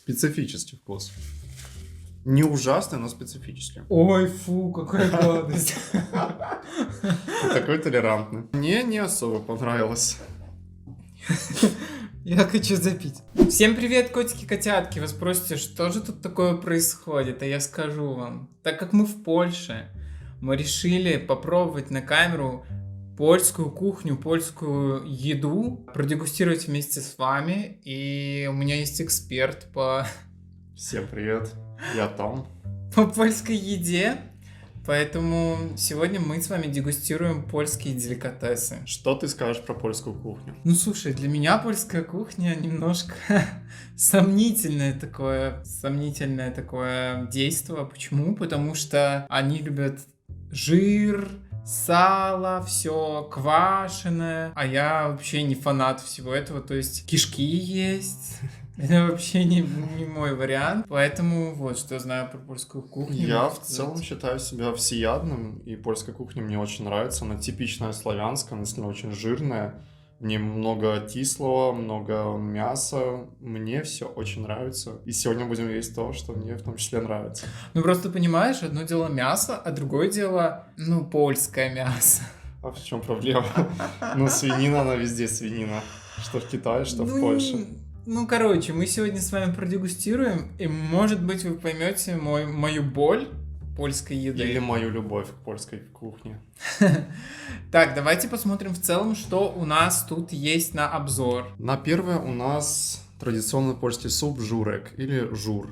Специфический вкус. Не ужасный, но специфический. Ой, фу, какая гадость. Такой толерантный. Мне не особо понравилось. Я хочу запить. Всем привет, котики-котятки. Вы спросите, что же тут такое происходит? А я скажу вам. Так как мы в Польше, мы решили попробовать на камеру польскую кухню, польскую еду, продегустировать вместе с вами. И у меня есть эксперт по Всем привет, я Том. по польской еде. Поэтому сегодня мы с вами дегустируем польские деликатесы. Что ты скажешь про польскую кухню? Ну, слушай, для меня польская кухня немножко сомнительное такое действие. Почему? Потому что они любят жир, сало, все квашеное, а я вообще не фанат всего этого, то есть кишки есть. Это вообще не мой вариант, поэтому вот что знаю про польскую кухню. Я в целом считаю себя всеядным, и польская кухня мне очень нравится. Она типичная славянская, она действительно очень жирная. В ней много кислого, много мяса. Мне все очень нравится. И сегодня будем есть то, что мне в том числе нравится. Ну просто понимаешь, одно дело мясо, а другое дело, польское мясо. А в чем проблема? Ну, свинина, она везде свинина. Что в Китае, что в Польше. Короче, мы сегодня с вами продегустируем, и, может быть, вы поймете мою боль польской еды. Или мою любовь к польской кухне. Так, давайте посмотрим в целом, что у нас тут есть на обзор. На первое у нас традиционный польский суп журек или жур.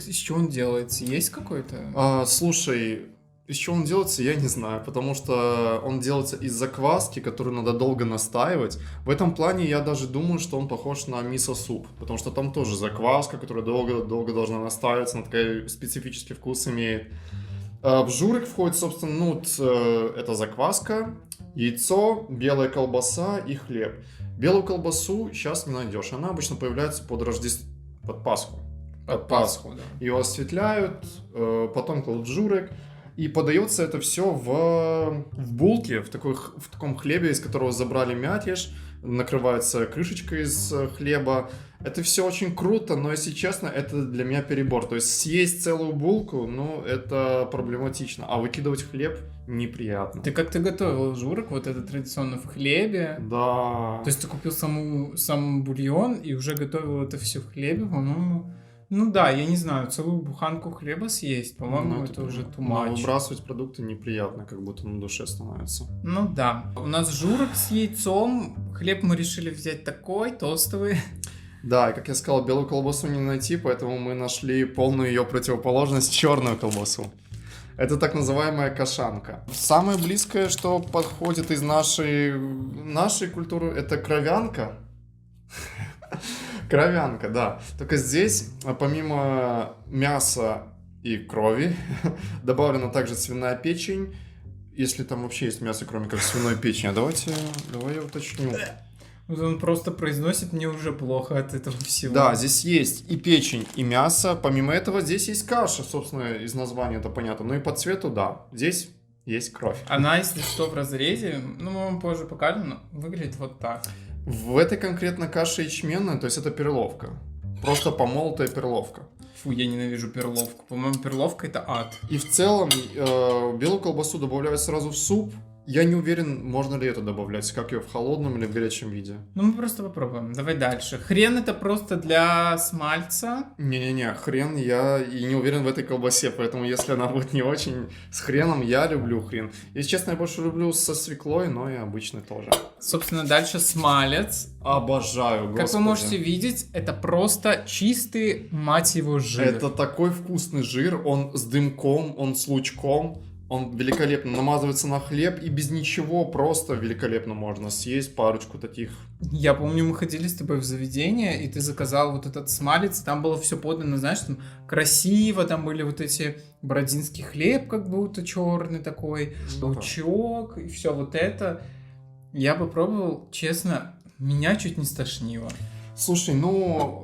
Из чего он делается? Есть какой-то? Слушай, из чего он делается, я не знаю, потому что он делается из закваски, которую надо долго настаивать. В этом плане я даже думаю, что он похож на мисо-суп, потому что там тоже закваска, которая долго должна настаиваться, она такой специфический вкус имеет. В журик входит, собственно, это закваска, яйцо, белая колбаса и хлеб. Белую колбасу сейчас не найдешь, она обычно появляется под Пасху. Под Пасху, да. Ее осветляют, потом кладут журик. И подается это все в булке, в таком хлебе, из которого забрали мякиш, накрывается крышечкой из хлеба. Это все очень круто, но, если честно, это для меня перебор. То есть съесть целую булку, это проблематично, а выкидывать хлеб неприятно. Ты как-то готовил журик, вот это традиционно в хлебе? Да. То есть ты купил сам бульон и уже готовил это все в хлебе, по-моему... да, я не знаю, целую буханку хлеба съесть, по-моему, это уже too much. Выбрасывать продукты неприятно, как будто на душе становится. Да. У нас журик с яйцом, хлеб мы решили взять такой, тостовый. Да, и как я сказал, белую колбасу не найти, поэтому мы нашли полную ее противоположность, черную колбасу. Это так называемая кашанка. Самое близкое, что подходит из нашей культуры, это кровянка. Кровянка, да. Только здесь, помимо мяса и крови, добавлена также свиная печень. Если там вообще есть мясо, кроме как свиной печени. Давай я уточню. Он просто произносит, мне уже плохо от этого всего. Да, здесь есть и печень, и мясо. Помимо этого, здесь есть каша, собственно, из названия это понятно. Ну и по цвету, да, здесь есть кровь. Она, если что, в разрезе, мы вам позже покажем, но выглядит вот так. В этой конкретно каше ячменная, то есть это перловка. Просто помолотая перловка. Фу, я ненавижу перловку. По-моему, перловка это ад. И в целом белую колбасу добавляют сразу в суп. Я не уверен, можно ли это добавлять, как ее в холодном или в горячем виде. Мы просто попробуем. Давай дальше. Хрен это просто для смальца. Не-не-не, хрен я и не уверен в этой колбасе, поэтому если она будет не очень с хреном, я люблю хрен. Если честно, я больше люблю со свеклой, но и обычный тоже. Собственно, дальше смалец. Обожаю, господи. Как вы можете видеть, это просто чистый, мать его, жир. Это такой вкусный жир, он с дымком, он с лучком. Он великолепно намазывается на хлеб, и без ничего просто великолепно можно съесть парочку таких. Я помню, мы ходили с тобой в заведение, и ты заказал вот этот смалец, там было все подано, знаешь, там красиво, там были вот эти бородинский хлеб, как будто черный такой, лучок, и все вот это. Я попробовал, честно, меня чуть не стошнило. Слушай,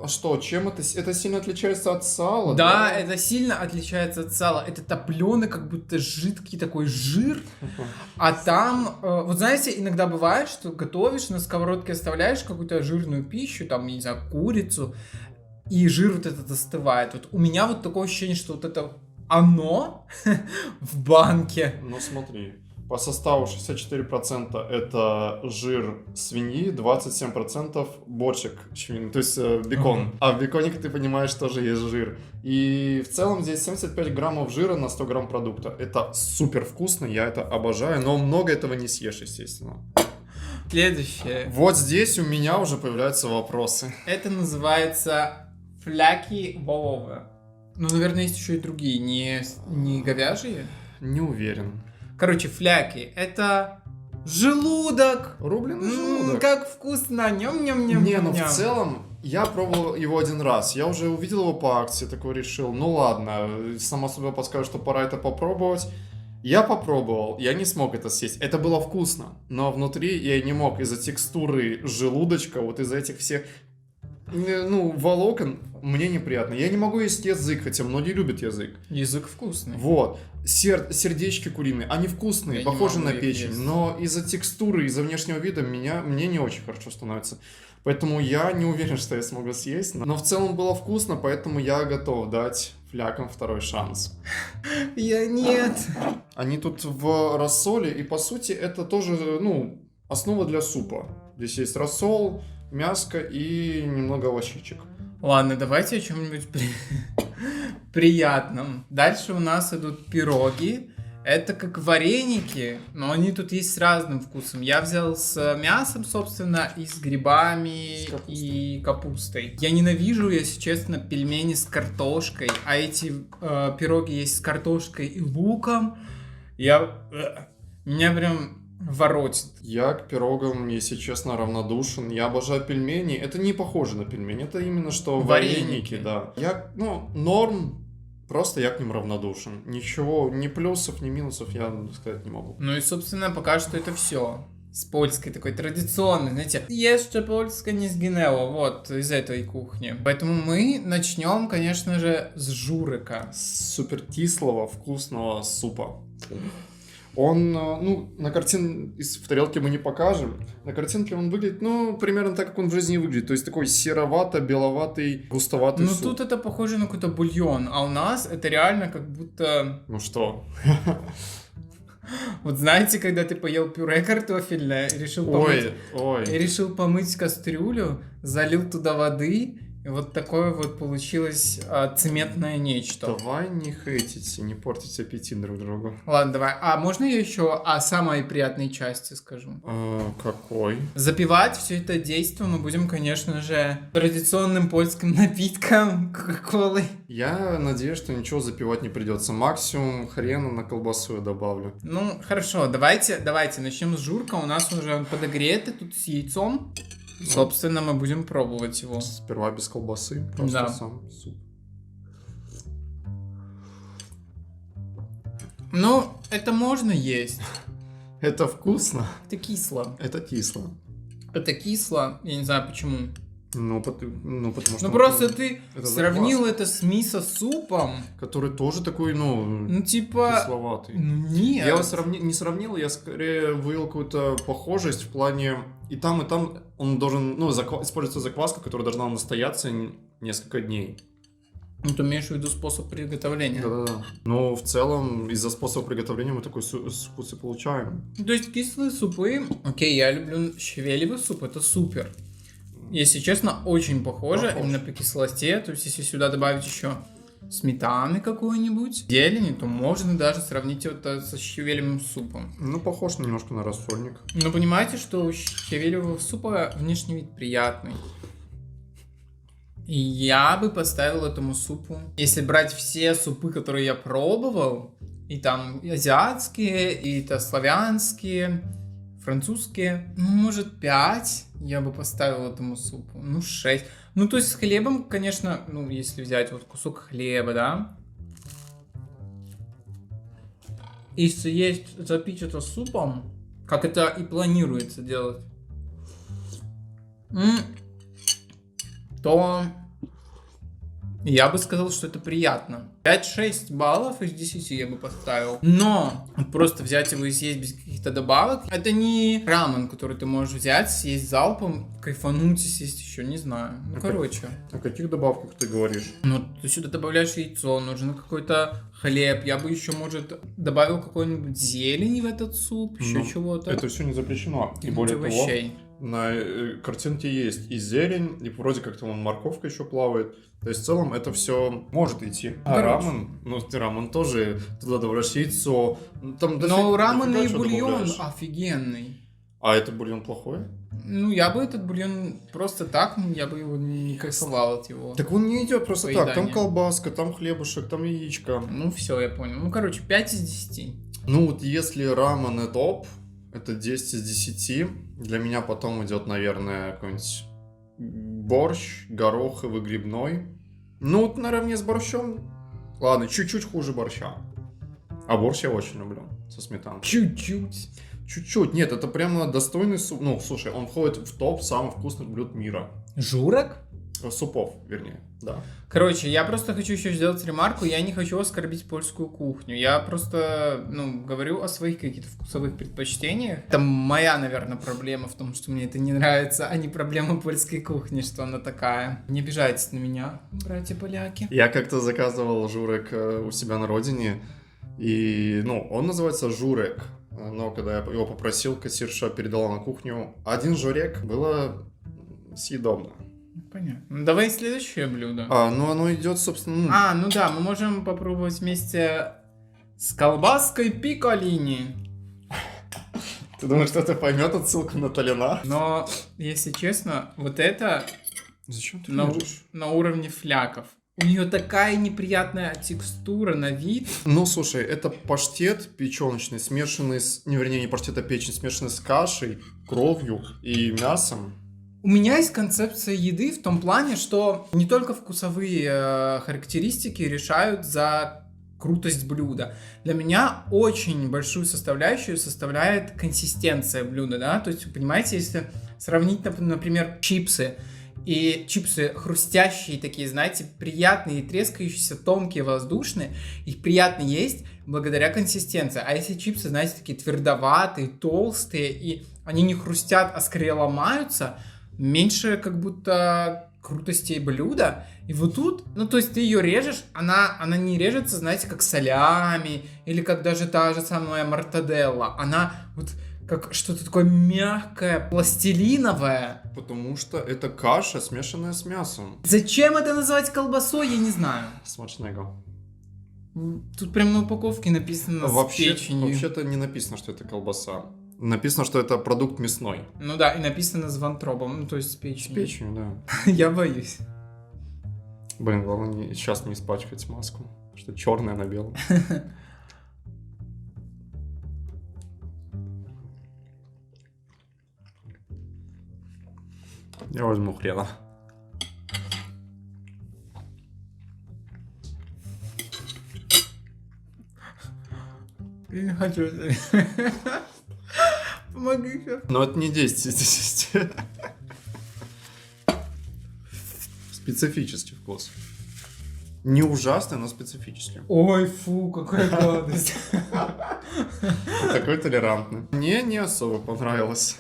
что, чем это сильно отличается от сала? Да, это сильно отличается от сала. Это топлёный, как будто жидкий такой жир. А там, вот знаете, иногда бывает, что готовишь, на сковородке оставляешь какую-то жирную пищу, там, не знаю, курицу, и жир вот этот остывает. Вот у меня вот такое ощущение, что вот это оно в банке. Ну смотри, по составу 64% это жир свиньи, 27% бочек свиньи, то есть бекон. А в беконе, как ты понимаешь, тоже есть жир. И в целом здесь 75 граммов жира на 100 грамм продукта. Это супер вкусно, я это обожаю, но много этого не съешь, естественно. Следующее. Вот здесь у меня уже появляются вопросы. Это называется фляки воловы. Ну, наверное, есть еще и другие, не говяжьи. Не уверен. Короче, фляки — это желудок. Рубленый желудок. Как вкусно. Ням-ням-ням. Не, ну в целом, я пробовал его один раз. Я уже увидел его по акции, такой решил, ну ладно, само собой подскажу, что пора это попробовать. Я попробовал, я не смог это съесть. Это было вкусно, но внутри я не мог из-за текстуры желудочка, вот из-за этих всех, ну, волокон, мне неприятно. Я не могу есть язык, хотя многие любят язык. Язык вкусный. Вот. Сердечки куриные, они вкусные, Я похожи не могу на их печень, есть. но из-за текстуры, из-за внешнего вида мне не очень хорошо становится. Поэтому я не уверен, что я смогу съесть. Но в целом было вкусно, поэтому я готов дать флякам второй шанс. Я нет. Они тут в рассоле, и по сути это тоже, ну, основа для супа. Здесь есть рассол, мяско и немного овощичек. Ладно, давайте о чем-нибудь приятном. Дальше у нас идут пироги. Это как вареники, но они тут есть с разным вкусом. Я взял с мясом, собственно, и с грибами, и капустой. Я ненавижу, если честно, пельмени с картошкой, а эти пироги есть с картошкой и луком. Меня прям воротит. Я к пирогам, если честно, равнодушен. Я обожаю пельмени. Это не похоже на пельмени, это именно что вареники, да. Норм. Просто я к ним равнодушен. Ничего, ни плюсов, ни минусов я сказать не могу. Ну и, собственно, пока что это все. С польской такой традиционной, знаете, jeszcze Польска не сгинела, вот, из этой кухни. Поэтому мы начнем, конечно же, с журика. С супер кислого, вкусного супа. Он, ну, на картинке, в тарелке мы не покажем. На картинке он выглядит, ну, примерно так, как он в жизни выглядит. То есть такой серовато-беловатый, густоватый суп. Ну, тут это похоже на какой-то бульон, а у нас это реально как будто... Ну что? Вот знаете, когда ты поел пюре картофельное и решил помыть кастрюлю, залил туда воды, и вот такое вот получилось цементное нечто. Давай не хейтите, не портите аппетит друг другу. Ладно, давай. А можно я еще о самой приятной части скажу? Какой? Запивать все это действие мы будем, конечно же, традиционным польским напитком Кока-Колой. Я надеюсь, что ничего запивать не придется. Максимум хрена на колбасу я добавлю. Ну, хорошо, давайте начнем с журка. У нас уже он подогретый, тут с яйцом. Собственно, мы будем пробовать его. Сперва без колбасы, просто сам суп. Ну, это можно есть. Это вкусно. Это кисло. Это кисло. Это кисло, я не знаю почему. Потому что... Ну, просто ты это сравнил закваска, это с мисо-супом. который тоже такой, типа... кисловатый. Ну, нет. Я его не сравнил, я скорее вывел какую-то похожесть в плане... И там он должен, используется закваска, которая должна настояться несколько дней. Ну, ты имеешь в виду способ приготовления? Да-да-да. Но в целом из-за способа приготовления мы такой вкус и получаем. То есть кислые супы... Окей, я люблю щавелевый суп, это супер. Если честно, очень похоже именно по кислоте. То есть, если сюда добавить еще сметаны какой-нибудь, зелени, то можно даже сравнить это со щавелевым супом. Ну, похож немножко на рассольник. Но понимаете, что у щавелевого супа внешний вид приятный. И я бы поставил этому супу, если брать все супы, которые я пробовал, и там и азиатские, и славянские, французские, может 5 я бы поставил этому супу, 6. Ну, то есть с хлебом, конечно, если взять вот кусок хлеба, да, и съесть, запить это супом, как это и планируется делать, то Я бы сказал, что это приятно. 5-6 баллов из 10 я бы поставил. Но просто взять его и съесть без каких-то добавок, это не рамен, который ты можешь взять, съесть залпом, кайфануть и съесть еще, не знаю. Ну, короче. О каких добавках ты говоришь? Ну, ты сюда добавляешь яйцо, нужен какой-то хлеб. Я бы еще, может, добавил какой-нибудь зелень в этот суп, еще чего-то. Это все не запрещено. И более того, на картинке есть и зелень, и вроде как там морковка еще плавает. То есть в целом это все может идти. А рамен, рамен тоже, туда добавляешь яйцо. Там но рамен и бульон офигенный. А это бульон плохой? Ну, я бы этот бульон просто так, я бы его не кайфовал от его. Так он не идет просто так. Там колбаска, там хлебушек, там яичко. Ну, все, я понял. Ну, короче, 5 из 10. Ну, вот если рамен и топ, это 10 из 10. Для меня потом идет, наверное, какой-нибудь борщ, гороховый, грибной. Ну, вот наравне с борщом. Ладно, чуть-чуть хуже борща. А борщ я очень люблю, со сметаной. Чуть-чуть. Чуть-чуть. Нет, это прямо достойный суп. Ну, слушай, он входит в топ самых вкусных блюд мира. Журок? Супов, вернее, да. Короче, я просто хочу еще сделать ремарку. Я не хочу оскорбить польскую кухню. Я просто, говорю о своих каких-то вкусовых предпочтениях. Это моя, наверное, проблема в том, что мне это не нравится, а не проблема польской кухни, что она такая. Не обижайтесь на меня, братья-поляки. Я как-то заказывал журек у себя на родине. И, он называется журек. Но когда я его попросил, кассирша передала на кухню один журек, было съедобно. Понятно. Давай следующее блюдо. Оно идет, собственно... Ну да, мы можем попробовать вместе с колбаской пиколини. Ты думаешь, что-то поймет отсылку на Толина? Но, если честно, вот это... Зачем ты на уровне фляков. У нее такая неприятная текстура на вид. Ну, слушай, это паштет печеночный, смешанный с... не паштет, а печень, смешанный с кашей, кровью и мясом. У меня есть концепция еды в том плане, что не только вкусовые характеристики решают за крутость блюда. Для меня очень большую составляющую составляет консистенция блюда, да, то есть, понимаете, если сравнить, например, чипсы, и чипсы хрустящие такие, знаете, приятные, трескающиеся, тонкие, воздушные, их приятно есть благодаря консистенции. А если чипсы, знаете, такие твердоватые, толстые, и они не хрустят, а скорее ломаются, меньше как будто крутостей блюда. И вот тут, то есть ты ее режешь, она не режется, знаете, как солями, или как даже та же самая мортаделла. Она вот как что-то такое мягкое, пластилиновое. Потому что это каша, смешанная с мясом. Зачем это называть колбасой, я не знаю. Смачного. Тут прям на упаковке написано с печенью. Вообще-то не написано, что это колбаса. Написано, что это продукт мясной. Ну да, и написано с вантробом, то есть с печенью. С печенью, да. Я боюсь. Блин, главное сейчас не испачкать маску, что черное на белом. Я возьму хрена. Я не хочу. Помоги сейчас. Но это не 10 из 10. Специфический вкус. Не ужасный, но специфический. Ой, фу, какая гадость. Такой толерантный. Мне не особо понравилось.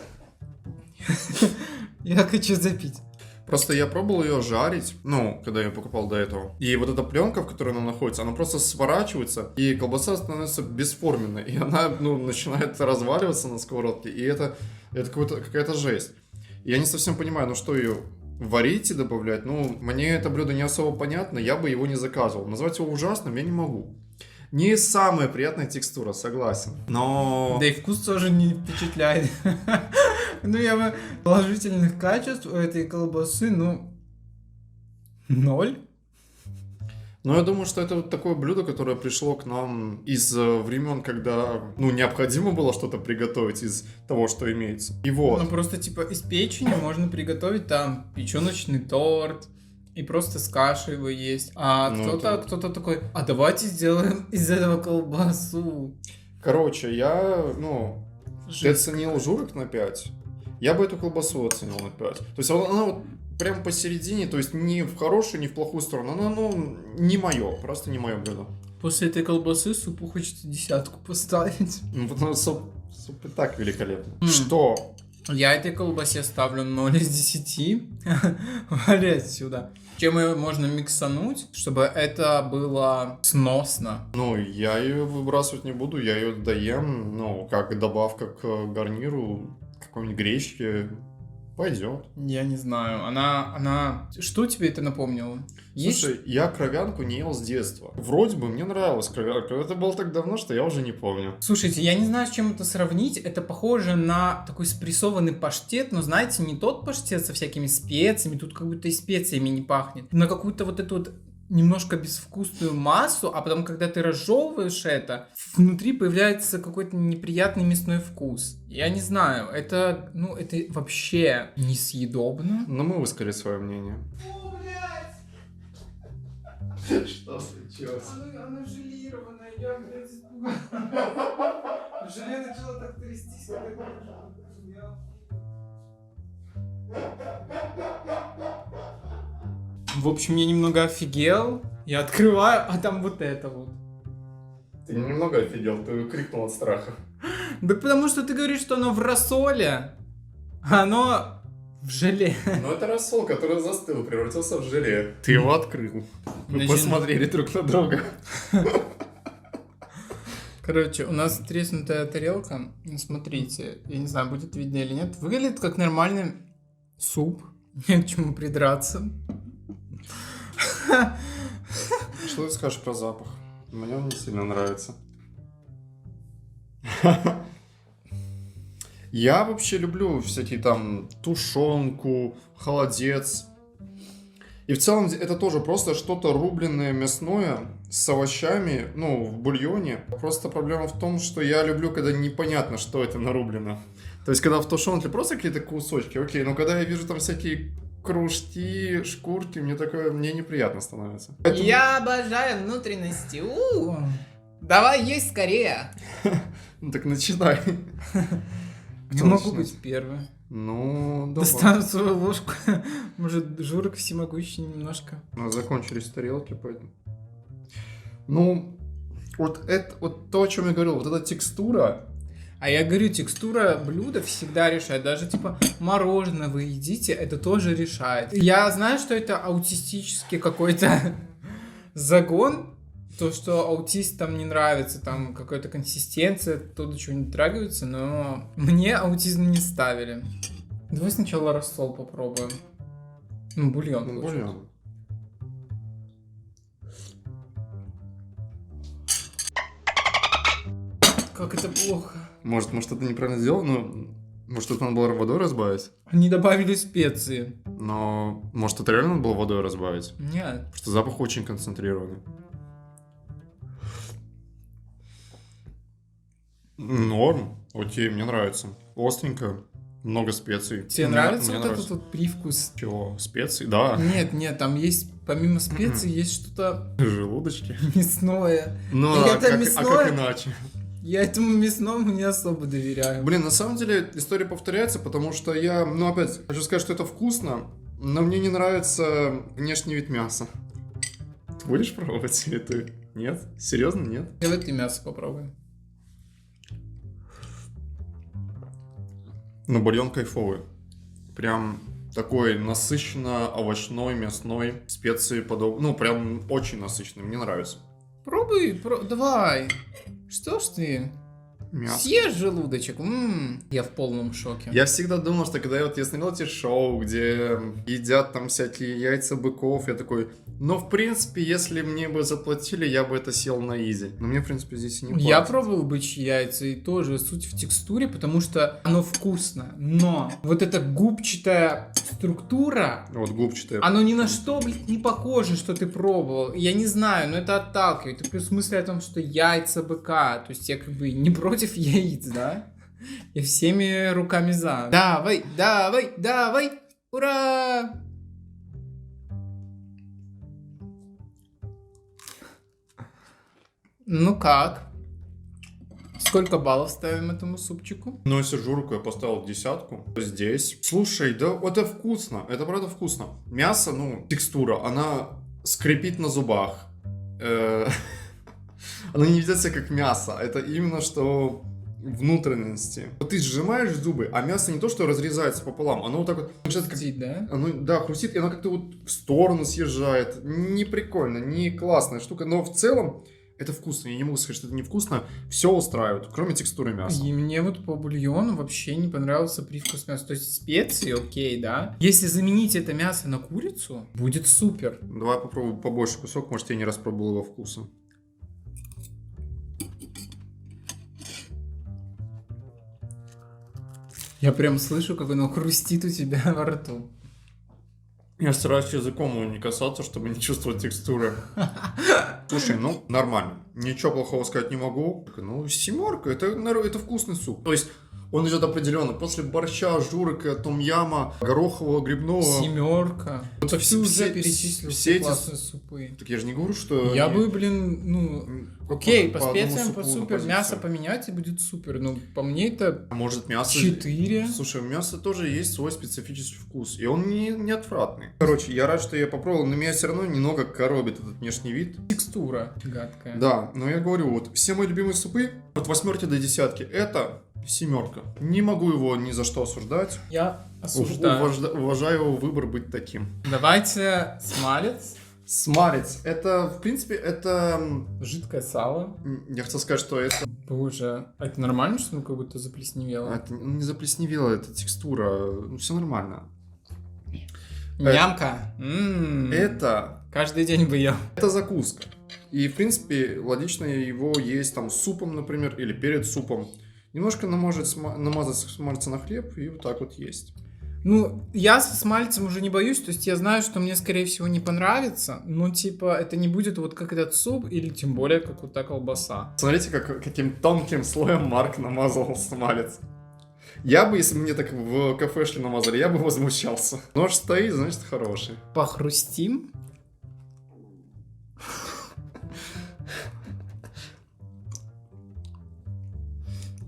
Я хочу запить. Просто я пробовал ее жарить, когда я покупал до этого. И вот эта пленка, в которой она находится, она просто сворачивается, и колбаса становится бесформенной. И она, начинает разваливаться на сковородке. И это какая-то жесть. Я не совсем понимаю, что ее варить и добавлять. Мне это блюдо не особо понятно, я бы его не заказывал. Назвать его ужасным я не могу. Не самая приятная текстура, согласен. Но... Да и вкус тоже не впечатляет. Я бы положительных качеств у этой колбасы, 0. Я думаю, что это вот такое блюдо, которое пришло к нам из времен, когда, необходимо было что-то приготовить из того, что имеется. И вот. Просто, из печени можно приготовить там печеночный торт, и просто с кашей его есть. А кто-то такой, давайте сделаем из этого колбасу. Короче, я, ты оценил журок на 5. Я бы эту колбасу оценил на 5. То есть она вот прям посередине, то есть не в хорошую, не в плохую сторону. Она, ну, не мое, просто не мое блюдо. После этой колбасы супу хочется 10 поставить. Ну, потому что суп и так великолепный. Что? Я этой колбасе ставлю 0 из 10. Вали отсюда. Чем ее можно миксануть, чтобы это было сносно? Ну, я ее выбрасывать не буду, я ее доем, ну, как добавка к гарниру, какой-нибудь гречки. Пойдет. Я не знаю. Она... Что тебе это напомнило? Слушай, я кровянку не ел с детства. Вроде бы мне нравилась кровянка. Это было так давно, что я уже не помню. Слушайте, я не знаю, с чем это сравнить. Это похоже на такой спрессованный паштет, но, знаете, не тот паштет со всякими специями, тут как будто и специями не пахнет. На какую-то вот эту вот немножко безвкусную массу, а потом, когда ты разжевываешь это, внутри появляется какой-то неприятный мясной вкус. Я не знаю, это, ну, это вообще несъедобно. Но мы высказали свое мнение. О, блядь! Что случилось? Она желированная, я, блядь, испугалась. Желе начало так трястись, когда я В общем, я немного офигел. Я открываю, а там вот это вот. Ты немного офигел, ты крикнул от страха. Да потому что ты говоришь, что оно в рассоле, а оно в желе. Ну это рассол, который застыл, превратился в желе. Ты его открыл. Мы Значит- посмотрели друг на друга. Короче, у нас треснутая тарелка. Ну, смотрите, я не знаю, будет видно или нет. Выглядит как нормальный суп. Не к чему придраться. Что ты скажешь про запах? Мне он не сильно нравится. Я вообще люблю всякие там тушенку, холодец. И в целом это тоже просто что-то рубленное мясное с овощами, ну, в бульоне. Просто проблема в том, что я люблю, когда непонятно, что это нарублено. То есть, когда в тушенке просто какие-то кусочки, окей, но когда я вижу там всякие кружки, шкурки, мне неприятно становится. Поэтому- Я обожаю внутренности. Давай есть скорее. Ну так начинай. Я Кто могу начнет? быть первым. Ну, давай. Достану свою ложку. Может, Журик всемогущий немножко. У нас закончились тарелки, поэтому... Ну, вот это, вот то, о чем я говорил, вот эта текстура... А я говорю, текстура блюда всегда решает. Даже типа мороженое вы едите, это тоже решает. Я знаю, что это аутистический какой-то загон. То, что аутистам не нравится там какая-то консистенция, то, до чего не дотрагиваются, но мне аутизм не ставили. Давай сначала рассол попробуем. Ну, бульон. Ну, получается. бульон. Как это плохо. Может, это неправильно сделал, но... Может, это надо было водой разбавить? Они добавили специи. Но, может, это реально надо было водой разбавить? Нет. Потому что запах очень концентрированный. Норм. Окей, мне нравится. Остренько, много специй. Тебе Мне- нравится мне вот нравится. этот вот привкус? Чего? Специй? Да. Нет, там есть, помимо специй, есть что-то Желудочки. мясное. Ну, И а это как, мясное- а как иначе? Я этому мясному не особо доверяю. Блин, на самом деле история повторяется, потому что я, ну опять, хочу сказать, что это вкусно, но мне не нравится внешний вид мяса. Ты будешь пробовать или ты? Нет? Серьезно, нет? Давай ты мясо попробуй. Ну, бульон кайфовый. Прям такой насыщенно овощной, мясной, специи подобные. Ну, прям очень насыщенный, мне нравится. Пробуй, давай. Что ж ты? Мясо. Съешь желудочек. Я в полном шоке. Я всегда думал, что когда я смотрел эти шоу, где едят там всякие яйца быков, я такой, ну, в принципе, если мне бы заплатили, я бы это съел на изи. Но мне, в принципе, здесь и не платят. Я пробовал бычьи яйца, и тоже суть в текстуре, потому что оно вкусно. Но вот эта губчатая структура, Вот губчатые. оно ни на что, блин, не похоже, что ты пробовал. Я не знаю, но это отталкивает. И плюс мысль о том, что яйца быка. То есть я как бы не против яиц, да? Я всеми руками за. Давай, давай, давай! Ура! Ну как? Сколько баллов ставим этому супчику? Ну, если журку я поставил 10, то здесь... Слушай, да это вкусно, это правда вкусно. Мясо, ну, текстура, она скрипит на зубах. Она не ведет себя как мясо, это именно что внутренности. Вот ты сжимаешь зубы, а мясо не то, что разрезается пополам, оно вот так вот... Хрустит, да? Оно, да, хрустит, и оно как-то вот в сторону съезжает. Не прикольно, не классная штука, но в целом это вкусно. Я не могу сказать, что это невкусно. Все устраивает, кроме текстуры мяса. И мне вот по бульону вообще не понравился привкус мяса. То есть специи, окей, да. Если заменить это мясо на курицу, будет супер. Давай попробую побольше кусок, может, я не распробовал его вкуса. Я прям слышу, как оно хрустит у тебя во рту. Я стараюсь языком его не касаться, чтобы не чувствовать текстуры. Слушай, ну, нормально. Ничего плохого сказать не могу. Ну, 7, это вкусный суп. То есть, он идет определенно. После борща, журика, том-яма, горохового, грибного. 7. Вот Ты все- уже все- перечислил все все эти- классные супы. Так я же не говорю, что... Я они- бы, блин, ну... Окей, по одному специям, супу по на супер, позицию. мясо поменять и будет супер. Ну, по мне это А может, мясо... 4. Слушай, у мяса тоже есть свой специфический вкус, и он не отвратный. Короче, я рад, что я попробовал, но меня все равно немного коробит этот внешний вид. Текстура гадкая. Да, но я говорю, вот все мои любимые супы от 8 до 10, это 7. Не могу его ни за что осуждать. Я осуждаю. Уважаю его выбор быть таким. Давайте смалец. Смалец, это, в принципе, это... Жидкое сало. Я хотел сказать, что это... Боже, а это нормально, что оно как будто заплесневело? Это не заплесневело, это текстура, ну, все нормально. Нямка. Это Каждый день бы ел. Это закуска. И, в принципе, логично его есть там с супом, например, или перед супом. Немножко намазать смальца на хлеб и вот так вот есть. Ну, я со смальцем уже не боюсь, то есть я знаю, что мне, скорее всего, не понравится, но, типа, это не будет вот как этот суп, или тем более, как вот та колбаса. Смотрите, каким тонким слоем Марк намазал смалец. Я бы, если бы мне так в кафе шли намазали, я бы возмущался. Нож стоит, значит, хороший. Похрустим.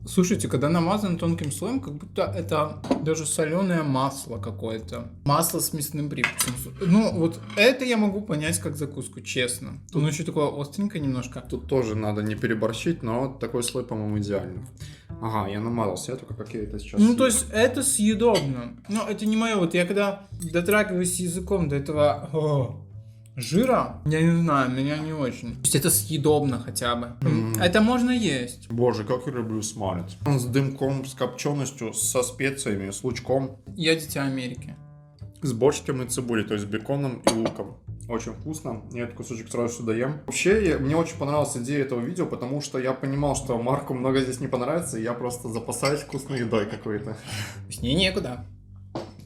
Слушайте, когда намазано тонким слоем, как будто это даже соленое масло какое-то. Масло с мясным привкусом. Ну, вот это я могу понять как закуску, честно. Оно еще такое остренькое немножко. Тут тоже надо не переборщить, но такой слой, по-моему, идеальный. Ага, я намазался, я только как я это сейчас Ну, съем. то есть это съедобно. Но это не мое. Вот я когда дотрагиваюсь языком до этого жира, я не знаю, меня не очень. То есть это съедобно хотя бы. Это можно есть. Боже, как я люблю смалец. Он с дымком, с копченостью, со специями, с лучком, Я дитя Америки. с бочком и цибулей, то есть с беконом и луком. Очень вкусно. Я этот кусочек сразу сюда ем. Вообще, мне очень понравилась идея этого видео, потому что я понимал, что Марку много здесь не понравится, и я просто запасаюсь вкусной едой какой-то. С ней некуда.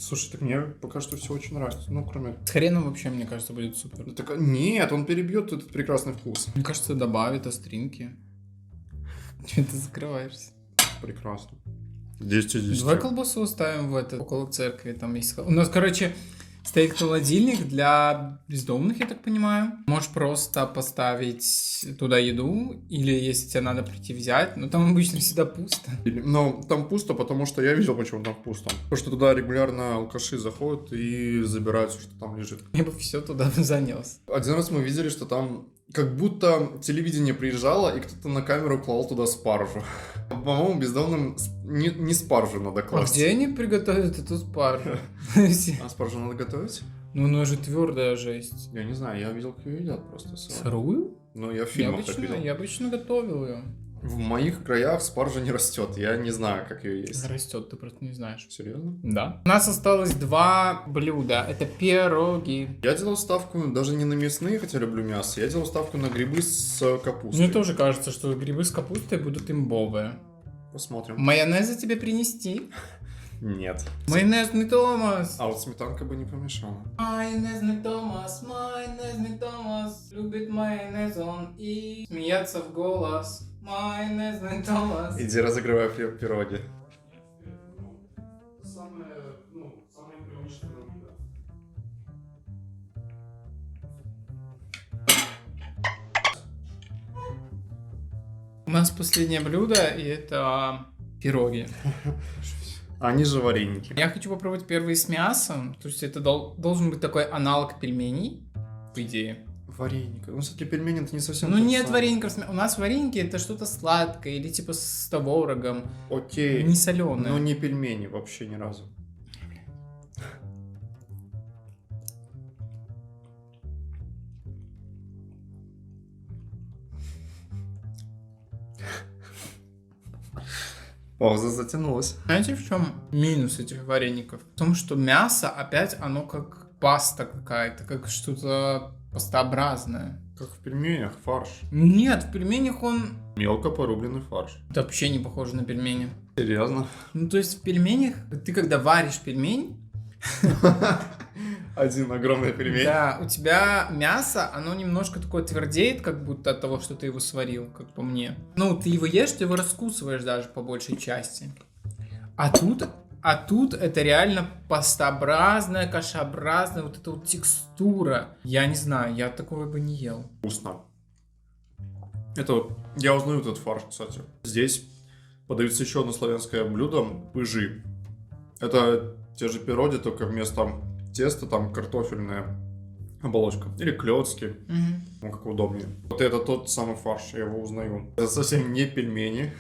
Слушай, так мне пока что все очень нравится. Ну, кроме... С хреном вообще, мне кажется, будет супер. Так, нет, он перебьет этот прекрасный вкус. Мне кажется, добавит остринки. Че ты закрываешься? Прекрасно. 10 из 10. Давай колбасу оставим в это, около церкви. Там есть... У нас, короче, стоит холодильник для бездомных, я так понимаю. Можешь просто поставить туда еду, или если тебе надо прийти взять. Но там обычно всегда пусто. Но там пусто, потому что я видел, почему там пусто. Потому что туда регулярно алкаши заходят и забирают все, что там лежит. Я бы все туда занес. Один раз мы видели, что там как будто телевидение приезжало, и кто-то на камеру клал туда спаржу. По-моему, бездомным не спаржу надо А класть. где они приготовят эту спаржу? А спаржу надо готовить? Ну, она же твердая жесть. Я не знаю, я видел, как ее едят просто. Сырую? Ну, я в Я фильмах так видел. обычно готовил ее. В моих краях спаржа не растет, я не знаю, как ее есть. Растет, ты просто не знаешь. Серьезно? Да. У нас осталось 2 блюда. Это пироги. Я делал ставку даже не на мясные, хотя люблю мясо, я делал ставку на грибы с капустой. Мне тоже кажется, что грибы с капустой будут имбовые. Посмотрим. Майонеза тебе принести? Нет. Майонезный Томас. А вот сметанка бы не помешала. Майонезный Томас любит майонез он и смеяться в голос. Майонезный Томас. Иди разогревай пироги. Самое привычное блюдо. У нас последнее блюдо, и это пироги. Они же вареники. Я хочу попробовать первые с мясом. То есть это должен быть такой аналог пельменей, по идее. Вареники. Ну, кстати, пельмени это не совсем Ну то же нет самое. вареников с мясом. У нас вареники это что-то сладкое или типа с творогом. Окей. Не соленое. Но не пельмени вообще ни разу. Пауза затянулась. Знаете, в чем минус этих вареников? В том, что мясо опять оно как паста какая-то, как что-то пастообразное. Как в пельменях, фарш. Нет, в пельменях он... Мелко порубленный фарш. Это вообще не похоже на пельмени. Серьезно? Ну, то есть в пельменях, ты когда варишь пельмень, Один огромный пельмень. да, у тебя мясо, оно немножко такое твердеет, как будто от того, что ты его сварил, как по мне. Ну, ты его ешь, ты его раскусываешь даже по большей части. А тут это реально пастообразная, кашеобразная вот эта вот текстура. Я не знаю, я такого бы не ел. Вкусно. Это вот, я узнаю этот фарш, кстати. Здесь подается еще одно славянское блюдо – пыжи. Это те же пироги, только вместо теста там картофельная оболочка. Или клёцки, ну как удобнее. Вот это тот самый фарш, я его узнаю. Это совсем не пельмени,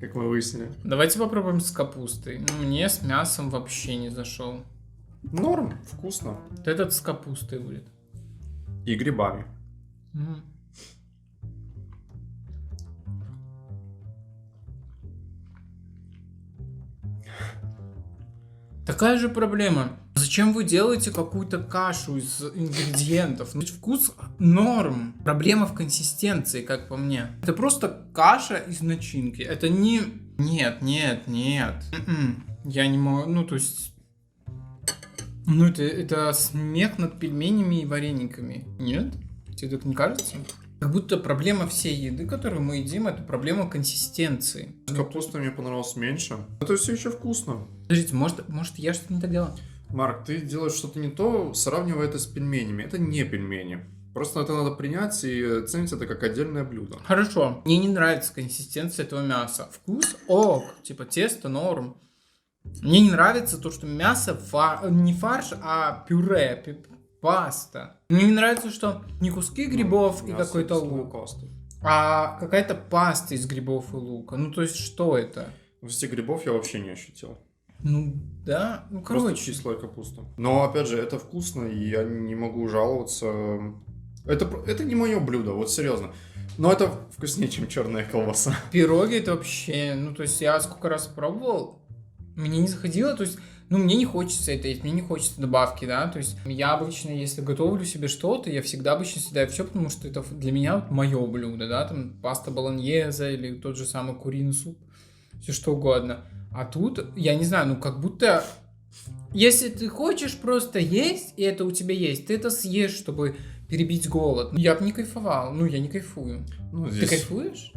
как мы выяснили. Давайте попробуем с капустой. Ну, мне с мясом вообще не зашел. Норм, вкусно. Вот этот с капустой будет. И грибами. М. Такая же проблема. Зачем вы делаете какую-то кашу из ингредиентов? Ну, вкус норм. Проблема в консистенции, как по мне. Это просто каша из начинки. Это не... Нет. Я не могу... Ну, то есть... Ну, это смех над пельменями и варениками. Нет? Тебе так не кажется? Как будто проблема всей еды, которую мы едим, это проблема консистенции. С капустой мне понравилось меньше. Это все еще вкусно. Подождите, может я что-то не так делаю? Марк, ты делаешь что-то не то, сравнивая это с пельменями. Это не пельмени. Просто это надо принять и ценить это как отдельное блюдо. Хорошо. Мне не нравится консистенция этого мяса. Вкус ок. Типа тесто норм. Мне не нравится то, что мясо не фарш, а пюре, паста. Мне не нравится, что не куски грибов и Мясо какой-то с лук, пастой. а какая-то паста из грибов и лука. Ну, то есть, что это? Кстати, грибов я вообще не ощутил. Ну, да. Ну, Просто короче. кислая капуста. Но, опять же, это вкусно, и я не могу жаловаться. Это не мое блюдо, вот серьезно. Но это вкуснее, чем черная колбаса. Пироги это вообще... Ну, то есть, я сколько раз пробовал, мне не заходило, то есть... Ну, мне не хочется это есть, мне не хочется добавки, да, то есть я обычно, если готовлю себе что-то, я всегда обычно съедаю все, потому что это для меня вот мое блюдо, да, там паста болоньезе или тот же самый куриный суп, все что угодно. А тут, я не знаю, ну как будто, если ты хочешь просто есть, и это у тебя есть, ты это съешь, чтобы перебить голод. Я бы не кайфовал, ну я не кайфую. Ну, Ты кайфуешь?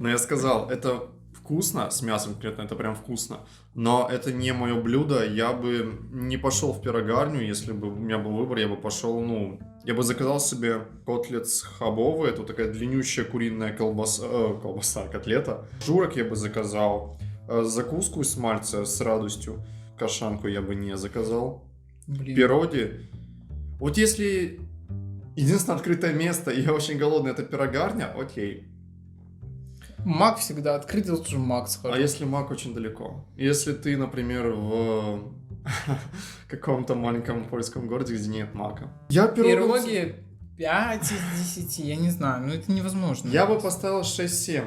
Но я сказал, это вкусно, с мясом конкретно, это прям вкусно. Но это не мое блюдо, я бы не пошел в пирогарню, если бы у меня был выбор, я бы пошел, ну... Я бы заказал себе котлет хабовый, это такая длиннющая куриная колбаса, котлета. Журок я бы заказал, закуску из мальца с радостью, кашанку я бы не заказал. Блин. Пироги. Вот если единственное открытое место, и я очень голодный, это пирогарня, окей. Мак всегда открыт, я тоже Мак схожу. А если Мак очень далеко? Если ты, например, в каком-то маленьком польском городе, где нет Мака. Пироги 5 из 10, я не знаю, ну это невозможно. Я бы поставил 6-7,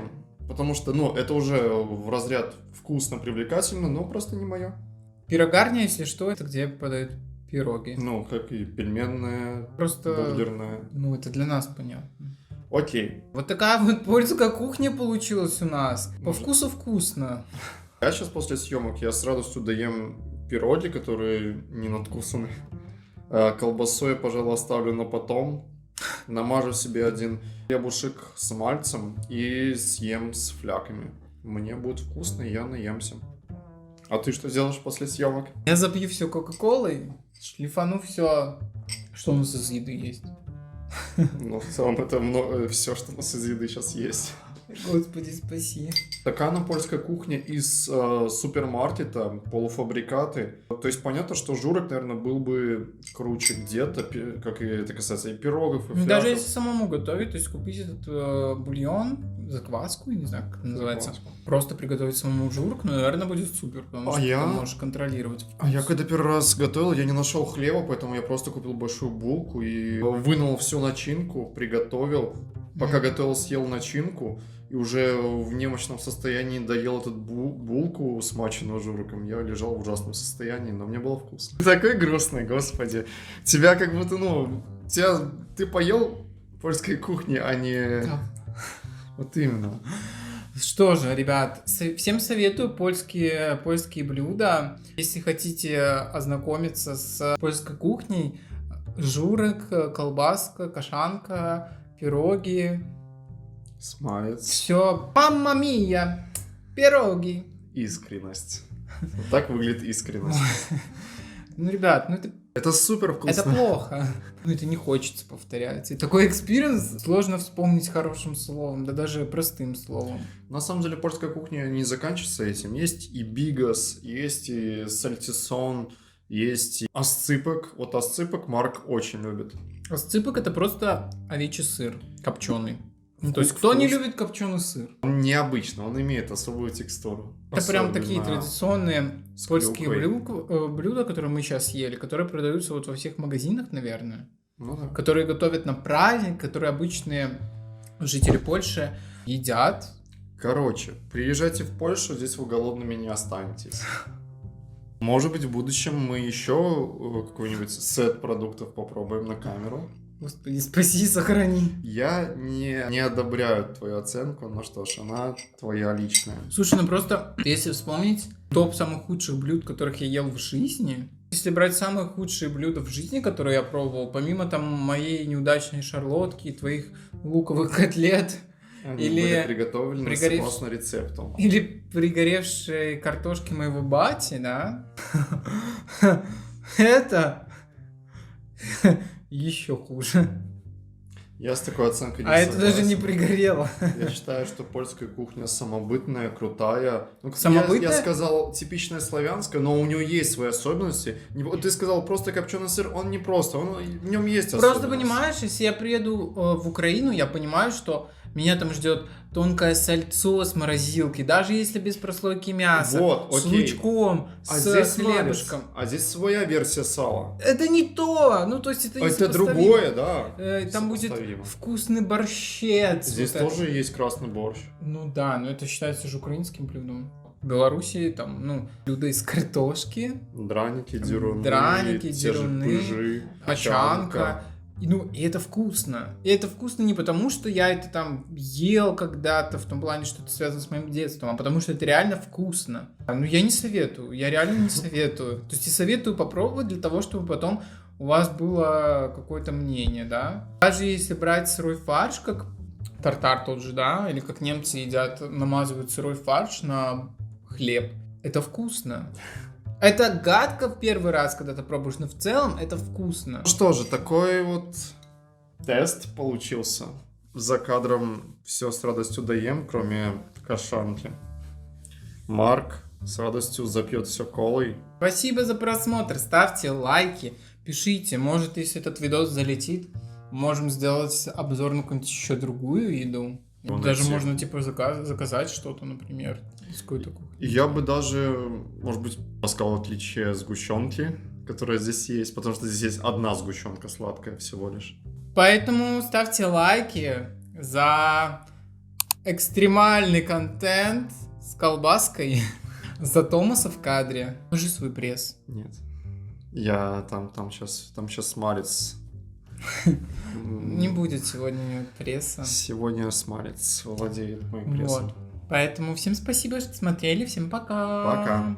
потому что, ну, это уже в разряд вкусно, привлекательно, но просто не мое. Пирогарня, если что, это где подают пироги. Ну, как и пельменная, Просто, бургерная. ну это для нас понятно. Окей. Вот такая вот польская кухня получилась у нас. По Может. вкусу вкусно. Я сейчас после съемок, я с радостью доем пироги, которые не надкусаны. Колбасу я, пожалуй, оставлю на потом. Намажу себе один хлебушек с мальцем и съем с фляками. Мне будет вкусно, и я наемся. А ты что делаешь после съемок? Я запью все кока-колой, шлифану все, что у нас из еды есть. Ну, в целом, это все, что у нас из еды сейчас есть. Господи, спаси. Такая на польская кухня из супермаркета, полуфабрикаты. То есть понятно, что журок, наверное, был бы круче где-то, как и это касается и пирогов, и Ну, даже фряков. если самому готовить, то есть купить этот бульон, закваску, я не знаю, как это называется. Закваску. Просто приготовить самому журк, ну, наверное, будет супер, потому что я- ты можешь контролировать вкус. А я когда первый раз готовил, я не нашел хлеба, поэтому я просто купил большую булку и вынул всю начинку, приготовил. Пока готовил, съел начинку и уже в немощном состоянии доел эту булку, смаченную журиком. Я лежал в ужасном состоянии, но мне было вкусно. Такой грустный, господи. Тебя как будто, ты поел польской кухни, а не... Да. Вот именно. Что же, ребят, всем советую польские блюда. Если хотите ознакомиться с польской кухней, журек, колбаска, кашанка, пироги. Смалец. Все, мамма мия, пироги. Искренность. Вот так выглядит искренность. Ну, ребят, ну Это супер вкусно. это плохо. Ну, это не хочется повторять. И такой экспириенс сложно вспомнить хорошим словом, да даже простым словом. На самом деле польская кухня не заканчивается этим. Есть и бигос, есть и сальтисон, есть и осципок. Вот осципок Марк очень любит. Сципок — это просто овечий сыр копченый. Ну, то есть, кто не любит копченый сыр? Он необычный, он имеет особую текстуру. Это прям Особенно такие традиционные с польские клюквой. блюда, которые мы сейчас ели, которые продаются вот во всех магазинах, наверное, Ну да. которые готовят на праздник, которые обычные жители Польши едят. Короче, приезжайте в Польшу, здесь вы голодными не останетесь. Может быть, в будущем мы еще какой-нибудь сет продуктов попробуем на камеру. Господи, спаси, сохрани. Я не одобряю твою оценку, но что ж, она твоя личная. Слушай, ну просто, если вспомнить топ самых худших блюд, которых я ел в жизни, если брать самые худшие блюда в жизни, которые я пробовал, помимо там моей неудачной шарлотки, твоих луковых котлет, Они Или были приготовлены пригорев- согласно рецепту. или пригоревшей картошки моего бати, да, это еще хуже. Я с такой оценкой не А это согласен. даже не пригорело. Я считаю, что польская кухня самобытная, крутая. Ну, Самобытная? Я сказал типичная славянская, но у нее есть свои особенности. Вот ты сказал просто копченый сыр, он не просто, в нем есть особенности. Просто понимаешь, если я приеду в Украину, я понимаю, что меня там ждет тонкое сальцо с морозилки, даже если без прослойки мяса, Вот, с окей. лучком, А с здесь хлебушком. а здесь своя версия сала. Это не то, ну то есть это Это несопоставимо. другое, да. Там будет Сопоставимо. вкусный борщец. Здесь вот это. тоже есть красный борщ. Ну да, но это считается же украинским блюдом. В Беларуси там, ну, блюда из картошки, Драники, дюруны, Драники, те же дюруны, пыжи, очанка. И это вкусно. И это вкусно не потому, что я это там ел когда-то, в том плане, что это связано с моим детством, а потому что это реально вкусно. Ну, я не советую, я реально не советую. То есть я советую попробовать для того, чтобы потом у вас было какое-то мнение, да. Даже если брать сырой фарш, как тартар тот же, да, или как немцы едят, намазывают сырой фарш на хлеб, это вкусно. Это гадко в первый раз, когда ты пробуешь, но в целом это вкусно. Ну что же, такой вот тест получился. За кадром все с радостью доем, кроме кашанки. Марк с радостью запьет все колой. Спасибо за просмотр, ставьте лайки, пишите, может, если этот видос залетит, можем сделать обзор на какую-нибудь еще другую еду. Ну, Даже найти. можно, типа, заказать что-то, например, из какой-то кухни. И я бы даже, может быть, сказал отличие сгущенки, которая здесь есть, потому что здесь есть одна сгущенка сладкая всего лишь. Поэтому ставьте лайки за экстремальный контент с колбаской, за Томаса в кадре. Покажи свой пресс. Нет. Я там сейчас смалец. Не будет сегодня пресса. Сегодня смалец владеет моим прессом. Вот. Поэтому всем спасибо, что смотрели. Всем пока. Пока.